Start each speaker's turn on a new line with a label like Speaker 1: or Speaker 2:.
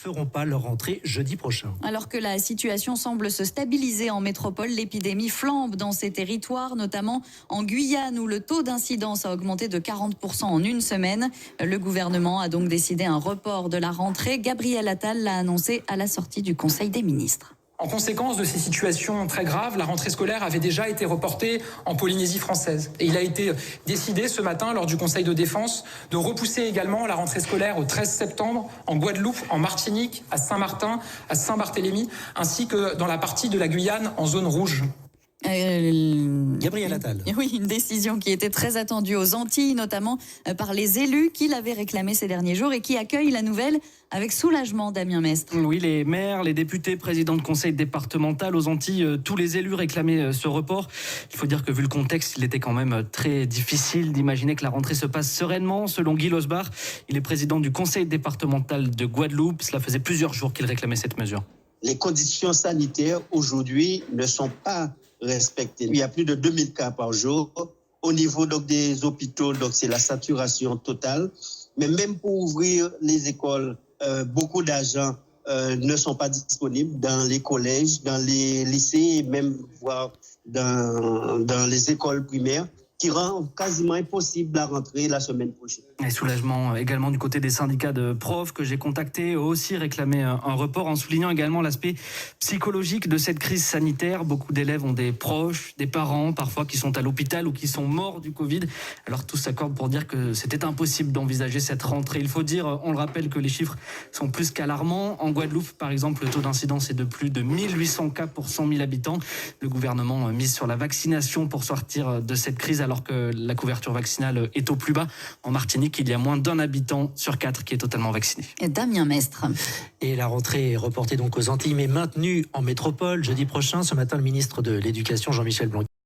Speaker 1: feront pas leur rentrée jeudi prochain.
Speaker 2: Alors que la situation semble se stabiliser en métropole, l'épidémie flambe dans ces territoires, notamment en Guyane où le taux d'incidence a augmenté de 40% en une semaine. Le gouvernement a donc décidé un report de la rentrée. Gabriel Attal l'a annoncé à la sortie du Conseil des ministres.
Speaker 3: En conséquence de ces situations très graves, la rentrée scolaire avait déjà été reportée en Polynésie française. Et il a été décidé ce matin, lors du Conseil de défense, de repousser également la rentrée scolaire au 13 septembre en Guadeloupe, en Martinique, à Saint-Martin, à Saint-Barthélemy, ainsi que dans la partie de la Guyane en zone rouge.
Speaker 1: Gabriel Attal.
Speaker 2: Oui, une décision qui était très attendue aux Antilles, notamment par les élus qui l'avaient réclamé ces derniers jours et qui accueillent la nouvelle avec soulagement, Damien Mestre.
Speaker 4: Oui, les maires, les députés, présidents de conseil départemental aux Antilles, tous les élus réclamaient ce report. Il faut dire que vu le contexte, il était quand même très difficile d'imaginer que la rentrée se passe sereinement. Selon Guy Losbar, il est président du conseil départemental de Guadeloupe. Cela faisait plusieurs jours qu'il réclamait cette mesure.
Speaker 5: Les conditions sanitaires aujourd'hui ne sont pas respectées. Il y a plus de 2000 cas par jour. Au niveau donc, des hôpitaux, donc, c'est la saturation totale. Mais même pour ouvrir les écoles, beaucoup d'agents ne sont pas disponibles dans les collèges, dans les lycées et même voire dans les écoles primaires, qui rend quasiment impossible la rentrée la semaine prochaine.
Speaker 4: Et soulagement également du côté des syndicats de profs que j'ai contactés, eux aussi réclamaient un report, en soulignant également l'aspect psychologique de cette crise sanitaire. Beaucoup d'élèves ont des proches, des parents parfois qui sont à l'hôpital ou qui sont morts du Covid. Alors tous s'accordent pour dire que c'était impossible d'envisager cette rentrée. Il faut dire, on le rappelle, que les chiffres sont plus qu'alarmants. En Guadeloupe, par exemple, le taux d'incidence est de plus de 1800 cas pour 100 000 habitants. Le gouvernement mise sur la vaccination pour sortir de cette crise, alors que la couverture vaccinale est au plus bas. En Martinique, il y a moins d'1 habitant sur 4 qui est totalement vacciné.
Speaker 2: Et Damien Mestre.
Speaker 1: Et la rentrée est reportée donc aux Antilles, mais maintenue en métropole jeudi prochain. Ce matin, le ministre de l'Éducation, Jean-Michel Blanquer,